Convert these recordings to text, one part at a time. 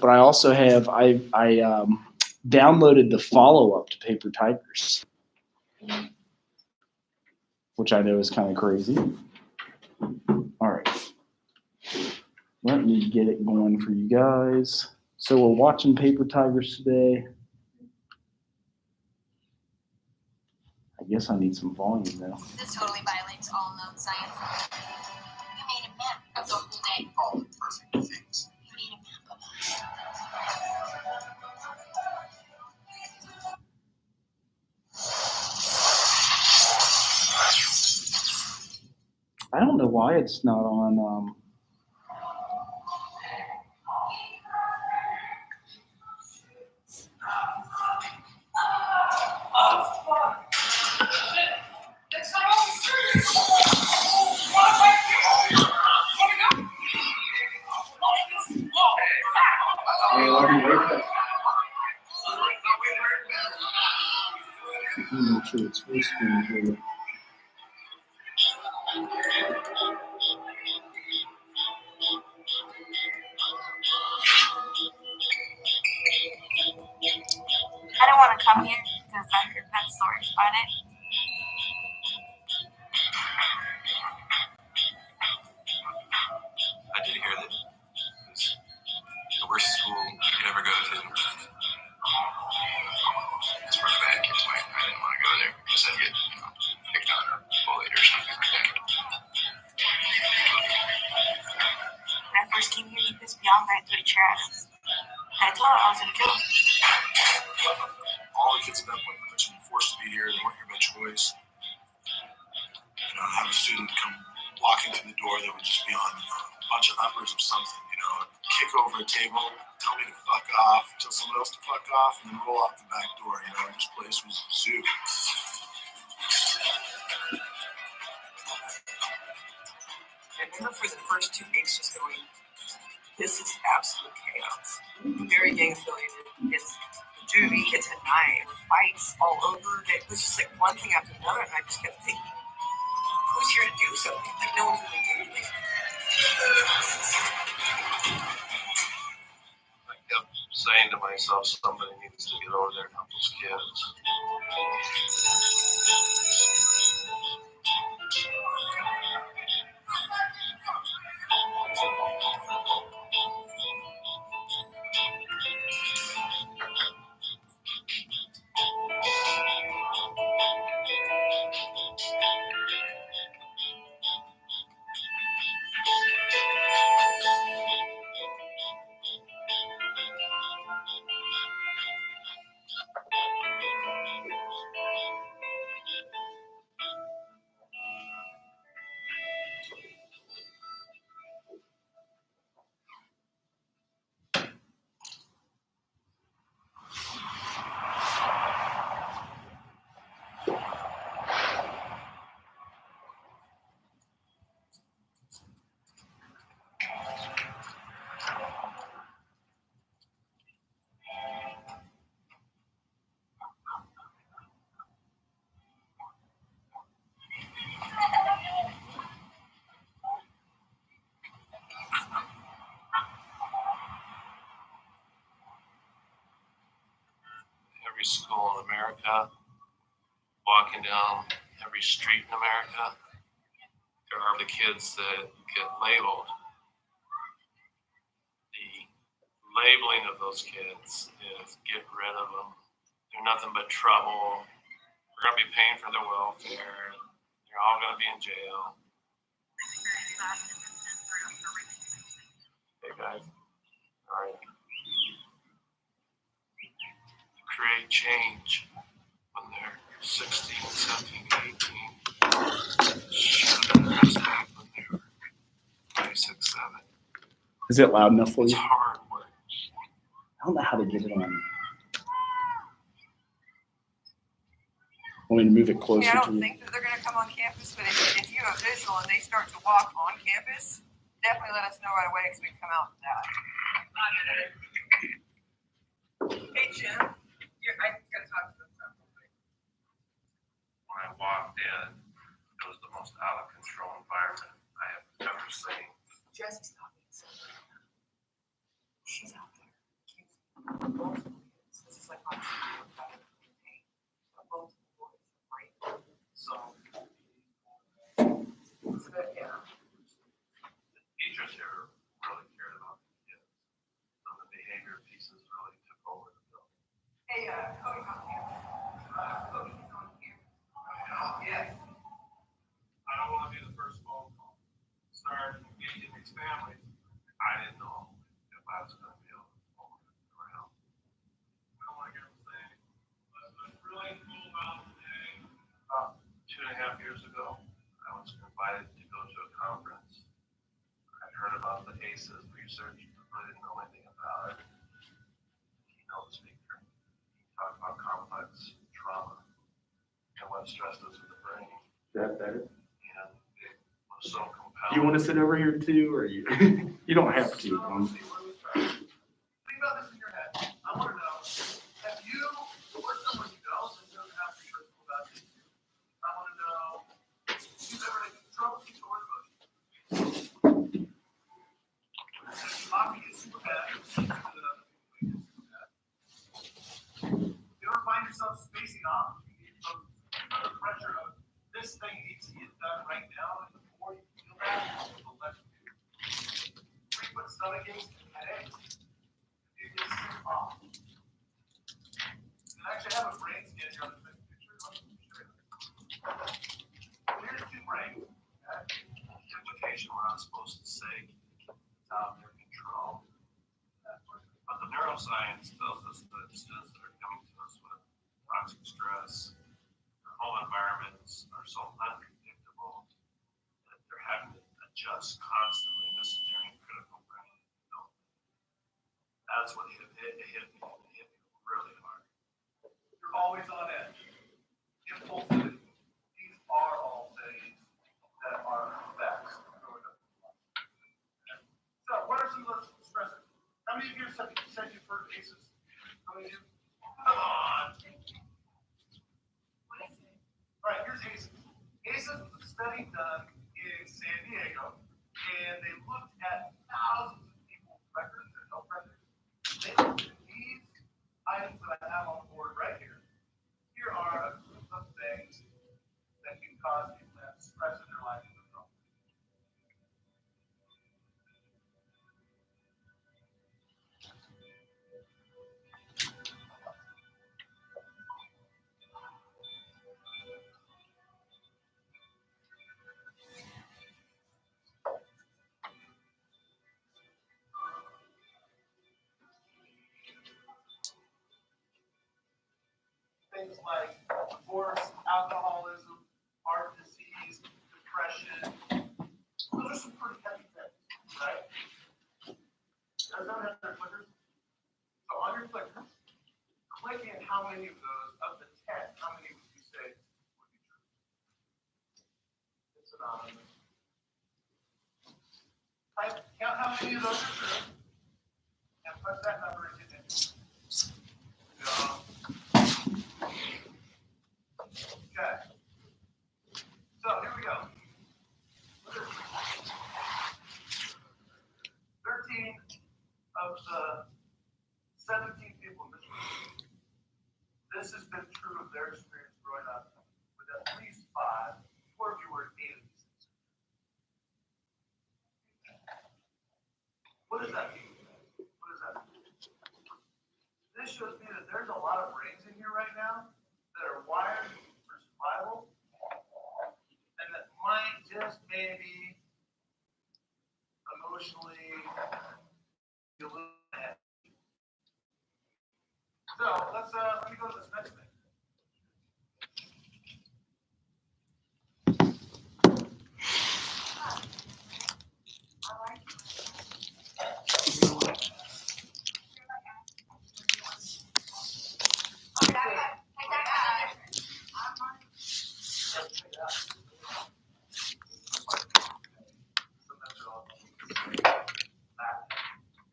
but I also have I downloaded the follow-up to Paper Tigers, which I know is kind of crazy. All right. Let me get it going for you guys. So we're watching Paper Tigers today. I guess I need some volume though. This totally violates all known science. You made a map of the whole day. All the perfect things. You made a map of us. I don't know why it's not on. I'm sure it's full screen here. I don't want to come here because I heard pet stories about it. I did hear that it was the worst school you could ever go to. That's where the bad kids went. I didn't want to go there because I'd get, picked on or bullied or something like that. When I first came here, you pissed me off. I threw a chair at us. I told her I was going to kill him. All the kids at that point were forced to be here. They weren't here by choice. Have a student come walking through the door that would just be on a bunch of uppers of something, kick over a table, tell me to fuck off, tell someone else to fuck off, and then roll out the back door. This place was a zoo. I remember for the first 2 weeks just going, this is absolute chaos. Very gang affiliated. It's juvie, kids at night, fights all over. It was just like one thing after another, and I just kept thinking, who's here to do something? Like no one's really doing anything. I kept saying to myself, somebody needs to get over there and help those kids. Every school in America, walking down every street in America, there are the kids that get labeled. The labeling of those kids is get rid of them. They're nothing but trouble. We're going to be paying for their welfare. They're all going to be in jail. Hey guys, all right. Create change when they're 16, 17, 18. Shut their ass back when they were 26, 7. Is it loud enough for It's you? hard work. I don't know how to get it on. Want me to move it closer I to don't you? think that they're going to come on campus, but if you have visual and they start to walk on campus, definitely let us know right away because we can come out with that. Hey, Jim. I got to talk to them. When I walked in, it was the most out of control environment I have ever seen. Jessie's not being said. She's out there. other pieces really took over the building. Hey, Cody's on here. Cody is on here. Yes. I don't want to be the first phone call. Start engaging these families. I didn't know if I was going to be able to pull it around. I don't want to hear them say, what's really cool about today? 2.5 years ago, I was invited to go to a conference. I'd heard about the ACEs research, but I didn't know anything about it. Keynote speaker. He talked about complex trauma and what stress does to the brain. That better. And it was so compelling. You want to sit over here too, or you? You don't have to. Think about this in your head. I want to know if you or someone you know, this doesn't have to be truthful about you. I want to know if you've ever had trouble with your emotions. Hockey is super bad. You ever find yourself spacing off under the pressure of this thing needs to get done right now, and the more you feel that, the less you do. Frequent stomach aches and headaches. You get sick off. And actually have a brain scan here on the next picture. Let me show you. Here's two brains. Implication we're not supposed to say. It's out of their control. But the neuroscience tells us that students that are coming to us with toxic stress, their home environments are so unpredictable that they're having to adjust constantly. This is during critical brain development. That's what hit me. It hit me really hard. You're always on edge. Impulsivity. These are all things that are effects of growing up. So, what are some of those stressors? How many of you said you've heard ACEs? How many of you? Come on. All right, here's ACEs. ACEs was a study done in San Diego, and they looked at thousands of people's records, their health records. They looked at these items that I have on board right here. Here are a group of things that can cause people to have stress in their life. Things like divorce, alcoholism, heart disease, depression. Those are some pretty heavy things, right? Does everyone have their clickers? So on your clickers, click in how many of those, of the 10, how many would you say would be true? It's anonymous. Count how many of those are true, and put that number into it. Okay. So here we go. 13 of the 17 people in this room, this has been true of their experience growing up with at least 5. 4 of you were 8 of these things. What does that mean? What does that mean? This shows me that there's a lot of brains in here right now that are wired for survival, and that might just maybe emotionally be a little ahead. So let me go to this next thing.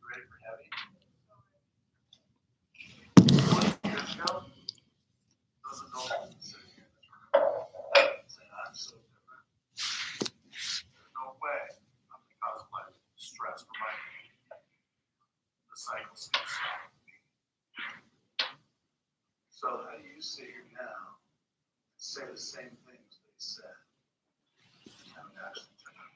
Ready for heavy? Years ago, those adults sitting here in this room saying, I'm so different. There's no way I'm because of my stress from my the cycles can stop. So how do you sit here now and say the same things they said? And actually turn out.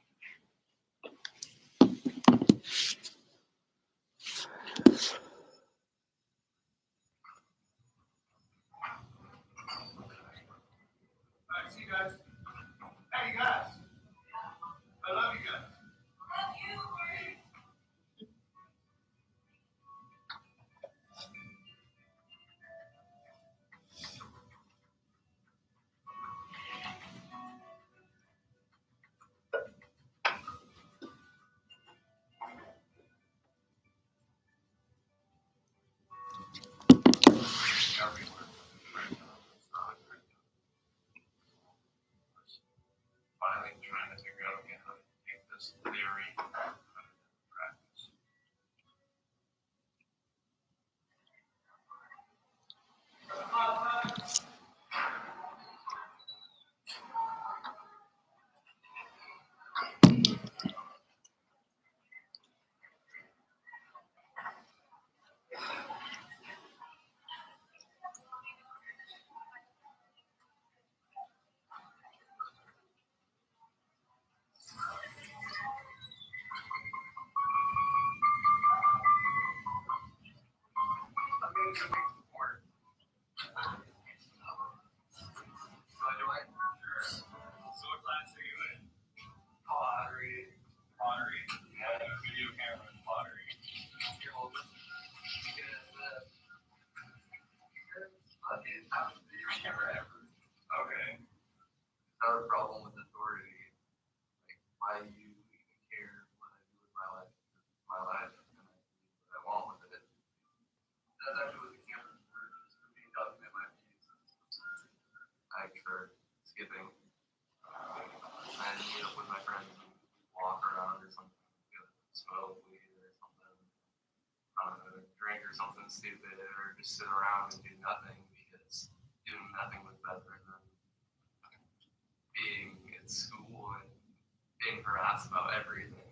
everywhere right now. It's not right now. Just finally trying to figure out again how to take this theory and put it into practice. Okay. Another problem with authority, like why do you even care what I do with my life? My life, and I do what I want with it. That's actually what the cameras were, just for me to document my views. I prefer skipping. And meet up with my friends and walk around or something, smoke weed or something, drink or something stupid, or just sit around and do nothing because doing nothing was better than being in school and being harassed about everything.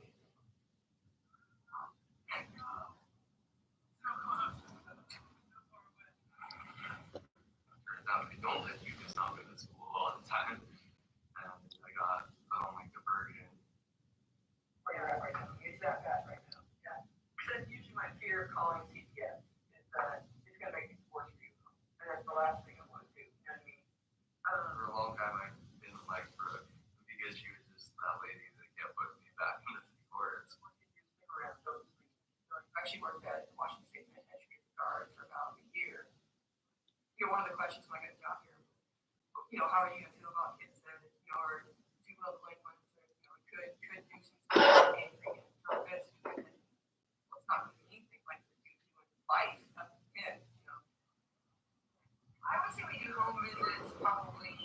Turns out they don't let you just not go to school all the time. And I got put on like diversion. Where you're at right now. It's that bad right now. Yeah. That's usually my fear of calling CPS is that it's gonna make things worse for you. And that's the last thing I want to do. You know what I mean? For a long time, I didn't like Brooke because she was just that lady that kept putting me back in the courts. I actually worked at Washington State Penitentiary as a guard for about a year. You know, one of the questions when I got a job here, you know, how are you gonna feel about kids that, you know, are juvenile delinquents or, you know, could do some stuff angry and throw fits because it's not gonna do anything like to do to life as a kid, you know. I would say we do home visits probably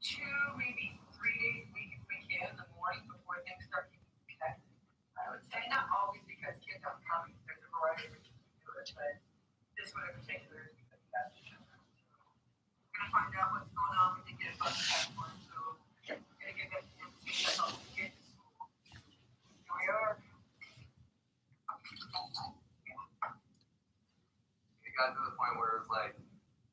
2, maybe 3 days a week if we can in the morning before things start getting connected. I would say not always because kids don't come. There's a variety of reasons to do it, but this one in particular is because we have to show them. We're gonna find out what's going on. We did get a bus passport, so we're gonna get that to see if that helps us get to school. Here we are. It got to the point where it was like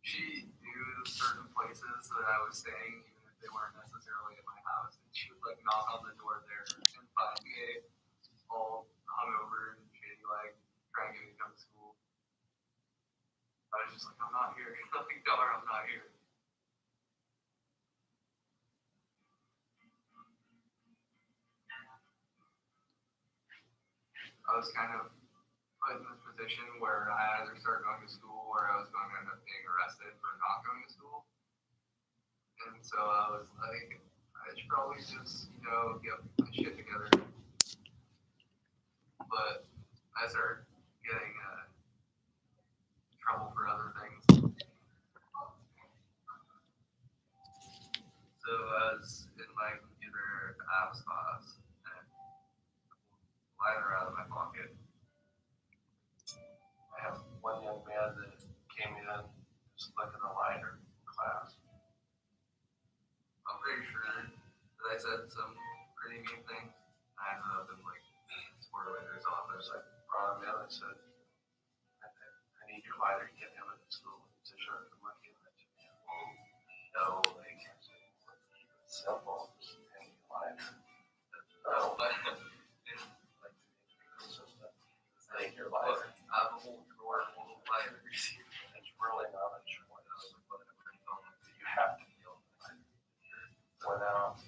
she knew certain places that I was staying, even if they weren't necessarily at my house, and she would like knock on the door there and find me all hungover and shady, like trying to get me to come to school. I was just like, I'm not here. Like, tell her I'm not here. I was kind of put in this position where I either start going to school or I was going to end up being arrested for not going to school. And so I was like, I should probably just, you know, get my shit together. But I started getting in trouble for other things. So I was in my computer apps class and lighter out of my pocket. I have one young man that came in just looking a lighter class. I'm pretty sure that I said some pretty mean things. I ended up in like coordinator's office. I brought him in and said, I need your lighter to get him into school. He said, sure, I'm not giving it to me. No, they can't say it's simple, just hang your lighter. No, but like the system, hang your lighter. I have a whole drawer full of lighters. It's really not a choice. You have to deal with it. Without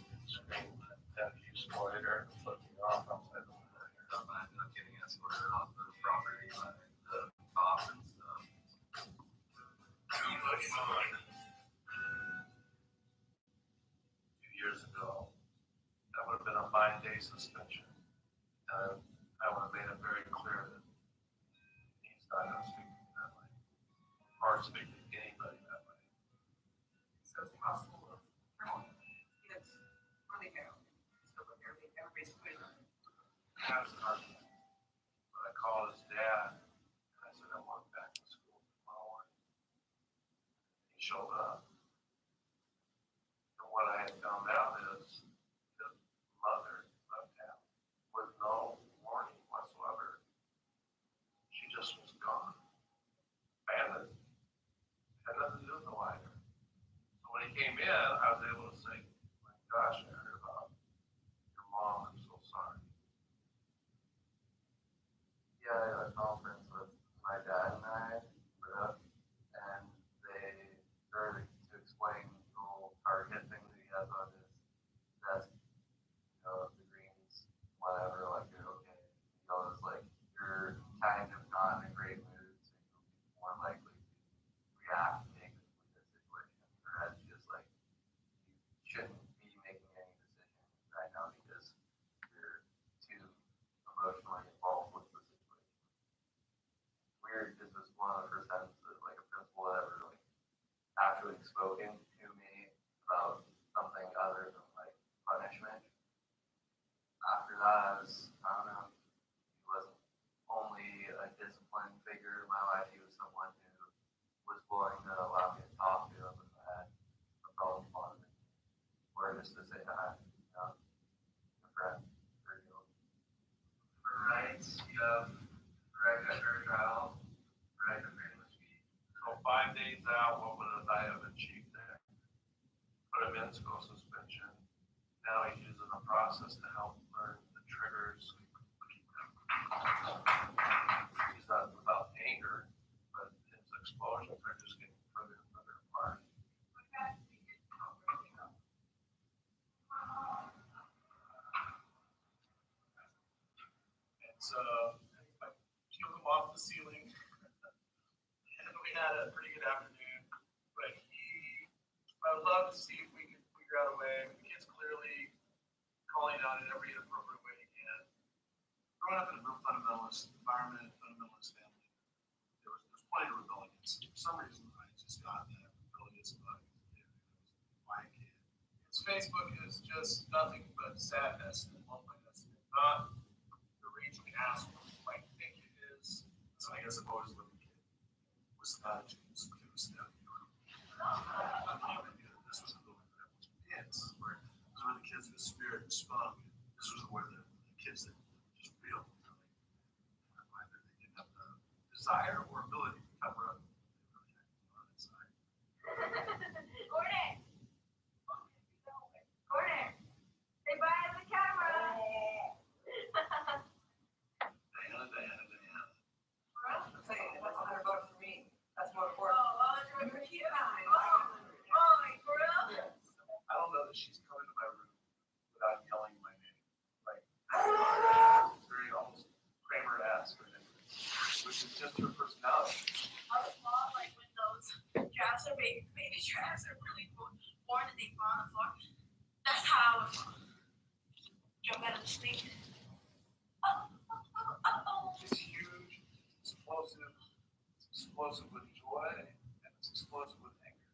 being an exploiter, looking off outside the window. I'm not getting escorted off the property by the cops and stuff. Too much fun. 2 years ago, that would have been a 5-day suspension. And I would have made it very clear that he's not going to speak to me that way. Or hard to make anybody that way. So it's possible of criminal. It's really down. So like everybody's putting on. That was an argument. But I called his dad and I said, I want back to school tomorrow morning. He showed up. And what I had found out is his mother left town with no warning whatsoever. She just was gone. Abandoned. Had nothing to do with the minor. So when he came in, I was able to say, my gosh, I heard about your mom. I'm so sorry. Yeah, I had a conference with my dad and I put up, and they started to explain the whole target thing that he has on his desk. You know, the greens, whatever, like you're okay. You know, it's like you're kind of not in a great mood, so you'll be more likely to react negatively to the situation. Whereas just like you shouldn't be making any decisions right now because you're too emotionally involved with the situation. Weird because this is one of the first times that like a principal ever like actually spoken to me about something other than like punishment. After that, I don't know, he wasn't only a disciplined figure in my life, he was someone who was willing to allow me to talk to him if I had a problem on it. Or just to say hi, you know, a friend, or you know. Right, you have direct after trial, direct after the speed. So 5 days out, what would I have achieved there? Put him in school suspension. Now he's using the process to help learn the triggers. He's not without anger, but his explosions are just getting further and further apart. And so I peeled him off the ceiling, and we had a pretty good afternoon. But I would love to see if we could figure out a way. The kid's clearly calling out in every appropriate way he can. Growing up in a real fundamentalist environment, fundamentalist family, there's plenty of rebellions. For some reason, I just got that rebellious bug. It was a quiet kid. His Facebook is just nothing but sadness and loneliness. Not the raging asshole I think it is. So I guess I've always lived a kid with some attitudes. Kid was down here. This was a building that was intense, where those were the kids with spirit and spunk. This was where the kids that just real, you know, either they didn't have the desire or ability to cover up. They really had on inside. Gordon! Gordon! Say bye to the camera! Diana. I'm saying that's $100 for me. That's more important. Oh, you're cute. Oh, for real? Yes. I don't know that she's coming to my room without yelling my name. Like, very almost Kramer-esque, which is just her personality. I was mom, like when those giraffes are baby giraffes are really born and they fall on the floor. That's how I was mom. Jump out of the sleep. It's huge, it's explosive with joy, and it's explosive with anger.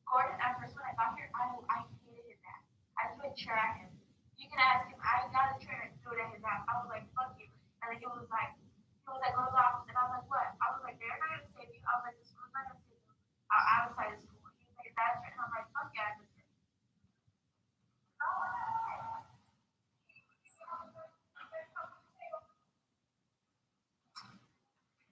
Gordon, at first when I got here, I hated his ass. I couldn't track him. You can ask him. I got a trainer to do it at his house. I was like, fuck you. And then he was like, goes off. And I was like, what? I was like, they're not going to save you. I was like, the school's not going to save you. I'm outside of school. He was like, is that a trainer? I'm like, fuck yeah, it's a trainer.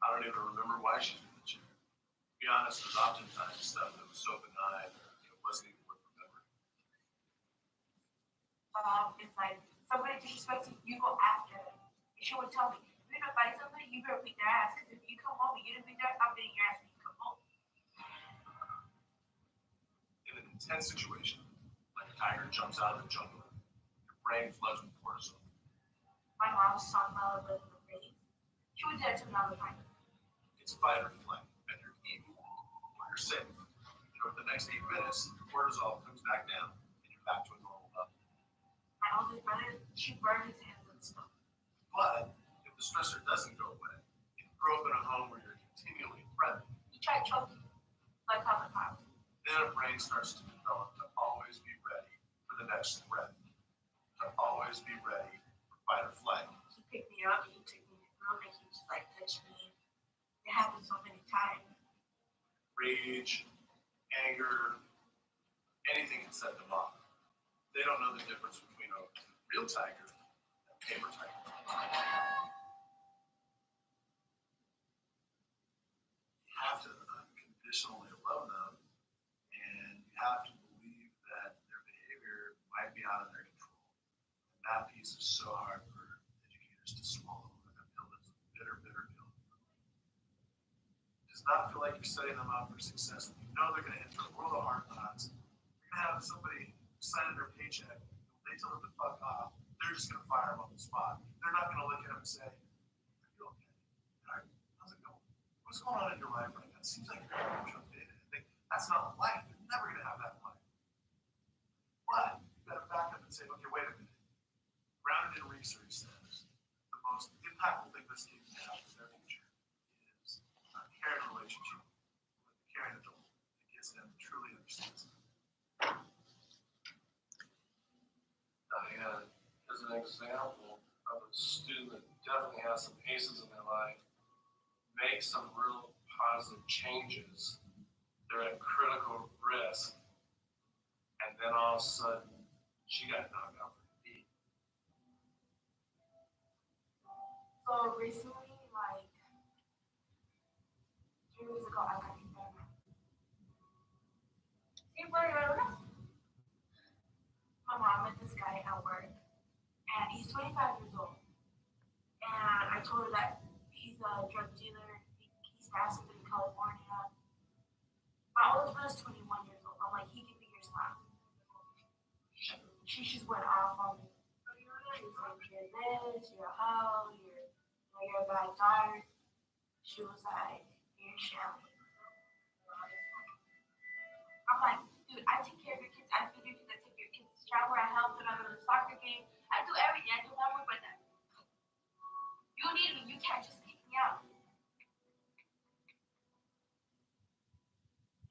I don't even remember why she's in the chair. To be honest, there's oftentimes stuff that was so benign that it wasn't even worth remembering. It's like, somebody disrespects you, you go after them. She would tell me, if you're going to fight somebody, you better beat their ass. Because if you come home and you didn't beat their ass, I'm beating your ass when you come home. In an intense situation, like a tiger jumps out of the jungle, your brain floods with cortisol. My mom saw my love with the face. She would do that to me all the time. It's fight or flight, and you're eating or you're safe. You know, the next 8 minutes, your cortisol comes back down, and you're back to a normal level. My oldest brother, she burned his hands on stuff. But if the stressor doesn't go away, if you grow up in a home where you're continually threatened, try choking, like how the power. Then a brain starts to develop to always be ready for the next threat, to always be ready for fight or flight. He picked me up, he took me to the room, and he just like touched me. It happened so many times. Rage, anger, anything can set them off. They don't know the difference between a real tiger and a paper tiger. You have to unconditionally love them, and you have to believe that their behavior might be out of their control. And that piece is so hard for educators to swallow. That pill is a bitter, bitter pill. It does not feel like you're setting them up for success. You know they're going to hit the world of hard knocks. You're going to have somebody signing their paycheck. They tell them to fuck off. They're just going to fire them on the spot. They're not going to look at them and say, "Are you okay? How's it going? What's going on in your life right now? It seems like you're going to that's not life. You're never going to have that life." But you got to back up and say, "Okay, wait a minute." Grounded in research says the most impactful thing this kid can have in their future is a caring relationship with a caring adult that gets them to truly understand them. As an example of a student that definitely has some aces in their life, make some real positive changes, they're at critical risk, and then all of a sudden, she got knocked out for the beat. So recently, like 3 weeks ago, I got pregnant. See, what my mom met this guy at work, and he's 25 years old. And I told her that he's a drug dealer. He's passing in California. My oldest one is 21 years old. I'm like, he can be your son. She just went off on me. She was like, you're this, you're a hoe, you're a bad daughter. She was like, you're a sham. I'm like, dude, I take care of your kids. I feed your kids. I take your kids to shower. I help them. I go to the soccer game. I do everything. I do homework with them. You need me. You can't just kick me out.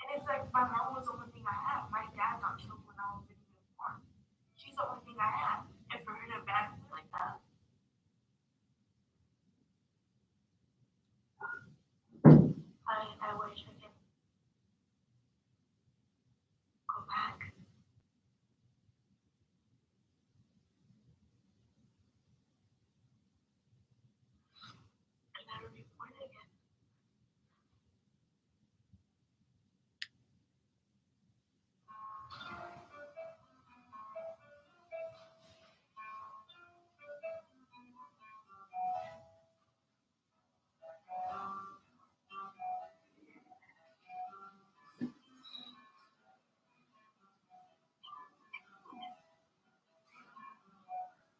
And it's like my mom was the only thing I have. My dad got killed when I was even born. She's the only thing I have. And for her to abandon me like that. I wish I could go back. And never be born again.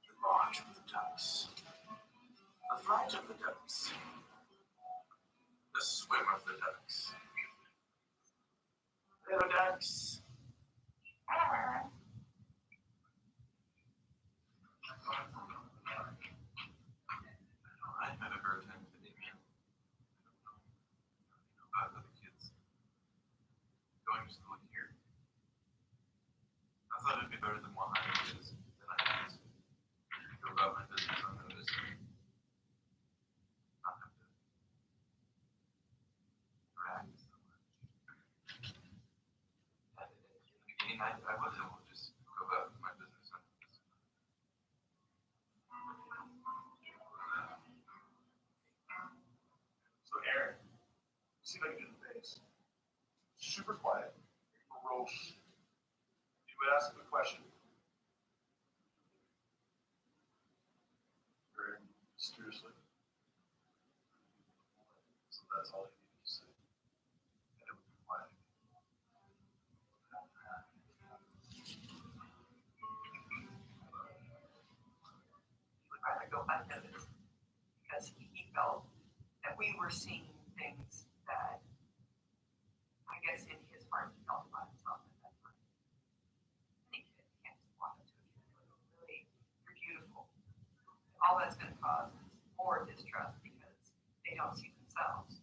The march of the ducks. The flight of the ducks. The swim of the ducks. Hello, ducks. I've had a hard time today, man. I don't know about other kids going to school here. I thought it'd be better than what I did than I had to go about my business unnoticed. Not have to drag so much. In the beginning, I was able to just go about my business unnoticed. So, Aaron, see if I can do the face. Super quiet. Ferocious. You would ask him a question. Very mysteriously. So that's all he needed to say. And it would be quiet. He would rather go unnoticed because he felt that we were seeing things that I guess in his heart he felt about himself at that time. Any kid can't just walk up to a kid and go, really, you're beautiful. All that's going to cause is more distrust because they don't see themselves.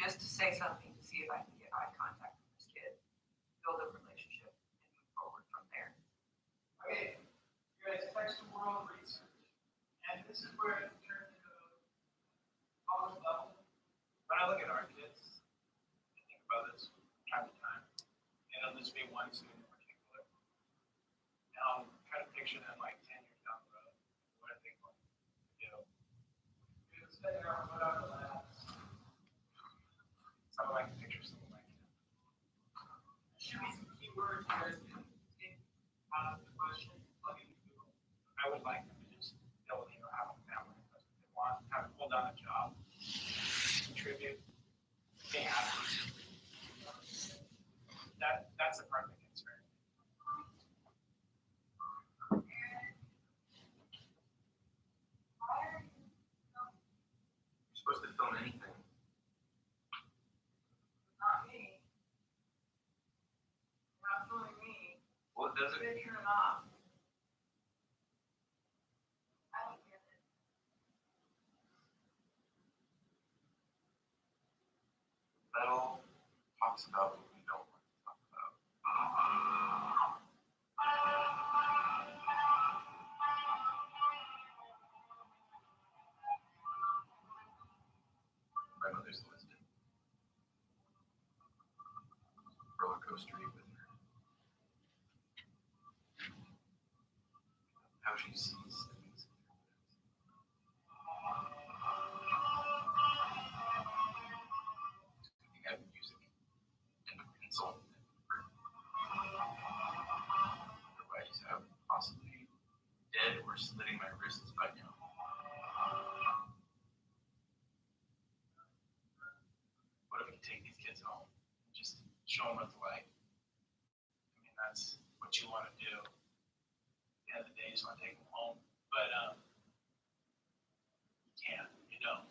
just to say something to see if I can get eye contact with this kid, build a relationship, and move forward from there. Okay, you guys text the world research. And this is where it turns into college level. When I look at our kids, I think about this from time to time. And it'll just be one student in particular. And I'll try to picture them like 10 years down the road. What are they going to do? We're spending our foot on the labs. Some of I can picture, some of I can't. Should be some keywords you guys can take out of the question, plug into Google. I would like them to just build, have a family, that's what they want, have a hold down a job, contribute, be happy. That's the part that gets me. You're supposed to film anything. Not me. Not fooling me. Well, it doesn't. Turn it off. I don't get it. That all talks about what we don't want to talk about. My mother's listed. Roller coaster with her. How she sees things. We have music and a pencil. Otherwise, I would possibly be dead or slitting my wrists by now. What if we take these kids home and just show them what it's like? I mean, that's what you want to do. At the end of the day, you just want to take them home. But you can't, you don't.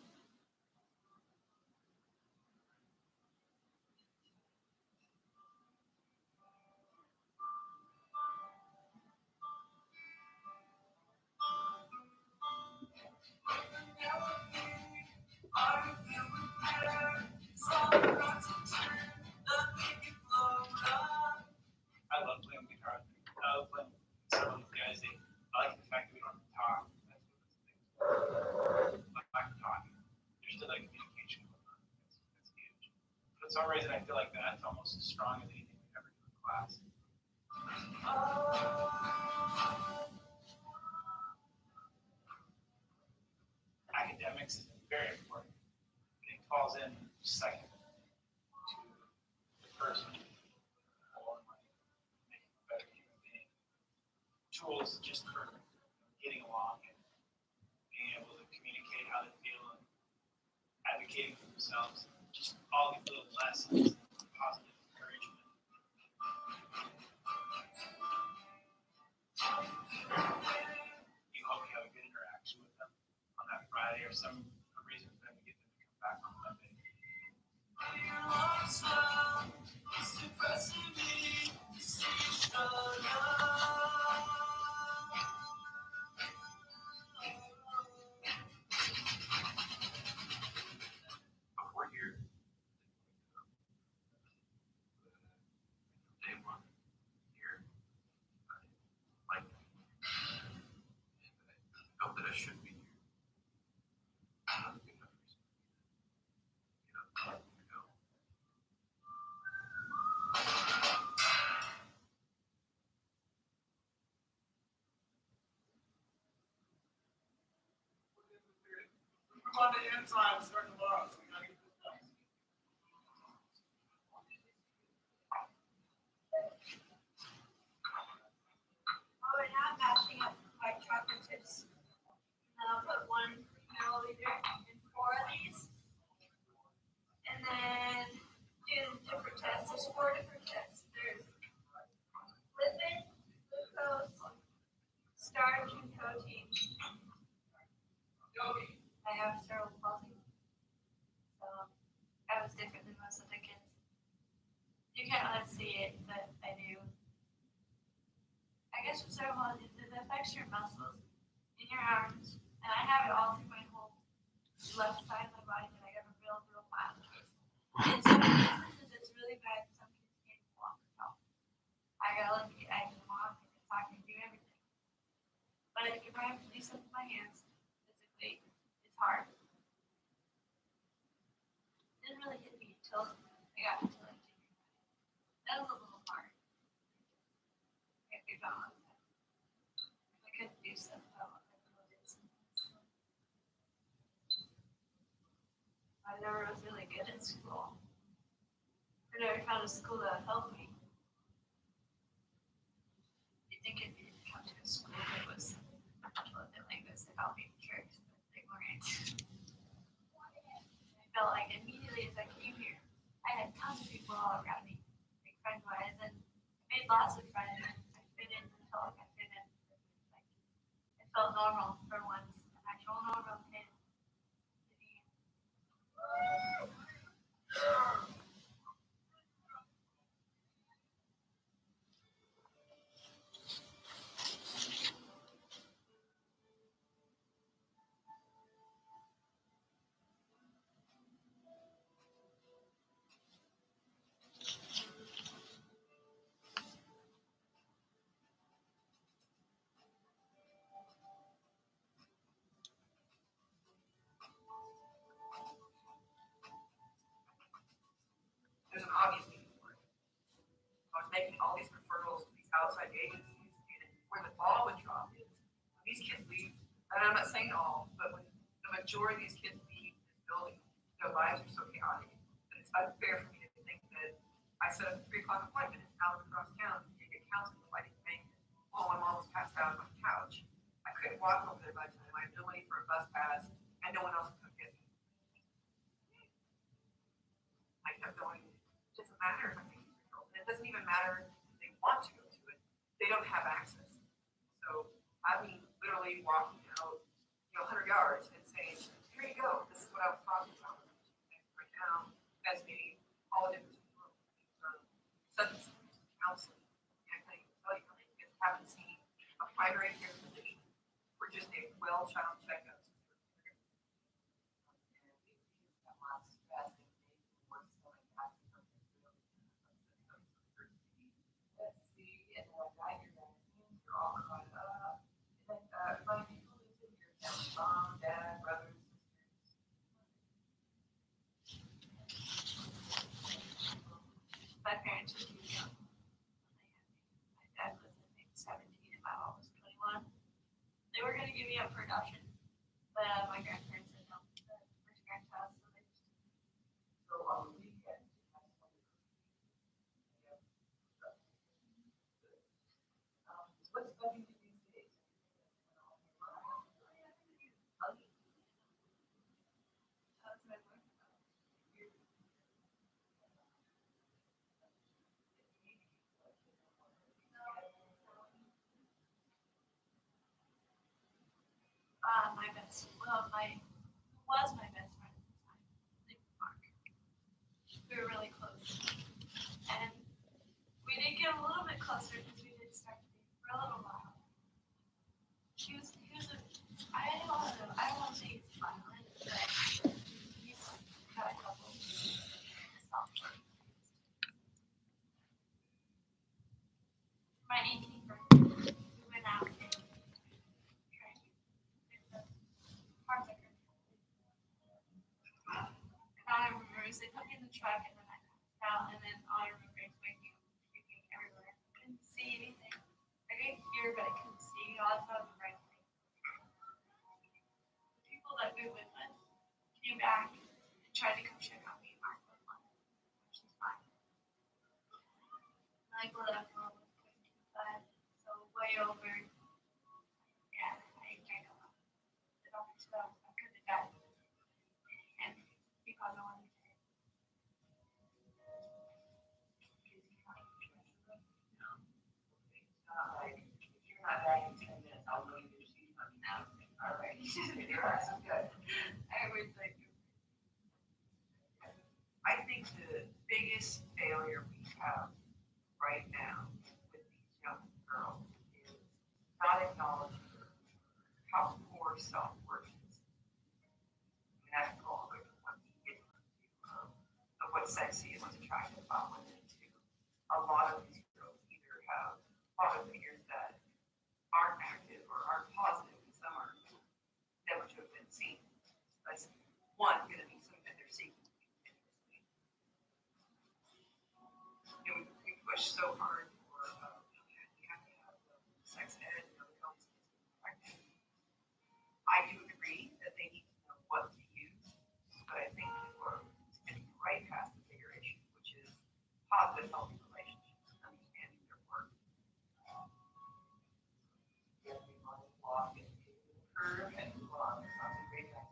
I love playing guitar. I love playing with some of these guys. I like the fact that we don't have to talk. That's what this thing's for. I like talking. There's still like communication going on. That's huge. For some reason, I feel like that's almost as strong as anything we ever do in class. Academics is very important. It falls in second to the person or like making a better human being. Tools just for getting along and being able to communicate how they feel and advocating for themselves. Just all these little lessons, positive encouragement. You hope you have a good interaction with them on that Friday or some reason for them to get them to come back on Monday. Before here, day one here, I like that. And I felt that I should be here. Not a good enough reason. Get up and go. Move on to enzymes, starting tomorrow, so we gotta get this done. Oh, and now I'm matching up white chocolate chips. And I'll put 1 milliliter in 4 of these. And then do different tests. There's 4 different tests. There's lipid, glucose, starch, and protein. I have cerebral palsy. So I was different than most of the kids. You can't really see it, but I do. I guess with cerebral palsy, it affects your muscles in your arms. And I have it all through my whole left side of my body that I ever built real fast. In some instances, it's really bad. Some kids can't walk or talk. I gotta look at them walk and talk and do everything. But if I have to do something with my hands, physically, it's hard. It didn't really hit me until I got into like junior high. That was a little hard. I figured out I couldn't do stuff. I never was really good at school. I never found a school that helped me. You think if you come to a school that was a little bit like this, they help me with tricks, but they weren't. I felt like immediately as I came here, I had tons of people all around me, like friend wise, and I made lots of friends. I fit in until like I fit in. Like it felt normal for once, an actual normal kid. There's an obvious need for it. I was making all these referrals to these outside agencies, and where the ball would drop is when these kids leave, and I'm not saying all, but when the majority of these kids leave this building, their lives are so chaotic that it's unfair for me to think that I set up a 3 o'clock appointment out across town to get counseling if I didn't make it. Oh, my mom was passed out on the couch. I couldn't walk over there by the time I had no money for a bus pass, and no one else could come get me. I kept going. It doesn't matter if I make these referrals. And it doesn't even matter if they want to go to it. They don't have access. So I mean, literally walking out, 100 yards and saying, "Here you go. This is what I was talking about right now." Has made all the difference in the world. Substance abuse counseling. And I can't even tell you how many kids haven't seen a primary care physician for just a well child checkup. Mom, dad, brothers, sisters. My parents were too young when they had me. My dad was I think 17 and my mom was 21. They were gonna give me up for adoption, but my grandparents said no. The first grandchild, so they just So on the weekend, what's bugging you these days? that's my work. My best, well, was my best friend at the time. His name was Mark. We were really close, and we did get a little bit closer because we did start to date for a little while. He was a, I don't know, I won't say he's violent, but he's had a couple soft ones. My 18th birthday, we went out and drank. It's a parts of it. And all I remember is they put me in the truck and then I passed out, and then all I remember is waking up puking everywhere. I couldn't see anything. I could hear, but I couldn't see. All I saw was bright lights. The people that we went with came back and tried to come check on me and Mark was like, she's fine. And I left and almost couldn't keep that. So way over. Yeah, I drank a lot. The doctor said I couldn't have died. And because I wanted to. You're not back in 10 minutes. I'll go to see you. No. All right. You're awesome. Good. I would like I think the biggest failure we have right now with these young girls is not acknowledging how poor self-worth is. And that's all the one you get of what what's sexy and what's attractive about women too. A lot of these girls either have father figures that aren't active or aren't positive, and some are never to have been seen. That's one going to be something that they're seeking continuously. And we push so hard for you have to have sex ed and other helps practice. I do agree that they need to know what to use, but I think people are getting right past the bigger issue, which is positive, healthy relationships, understanding their work. Yeah, we want to walk and curve and move on. It's not a great time.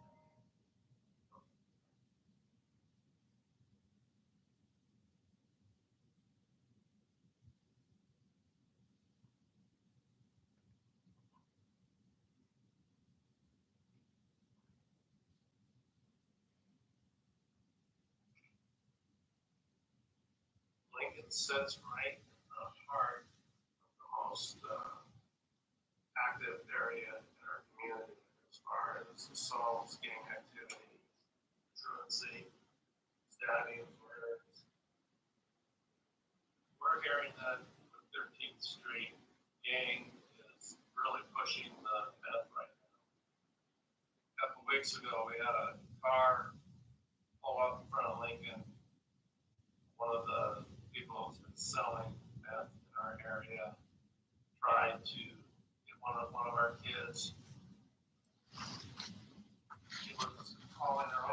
Lincoln sits right in the heart of the most active area in our community as far as assaults, gang activity, truancy, stabbings, murders. We're hearing that the 13th Street gang is really pushing the meth right now. A couple weeks ago, we had a car pull up in front of Lincoln. One of the people who's been selling meth in our area tried to get one of our kids. She was calling her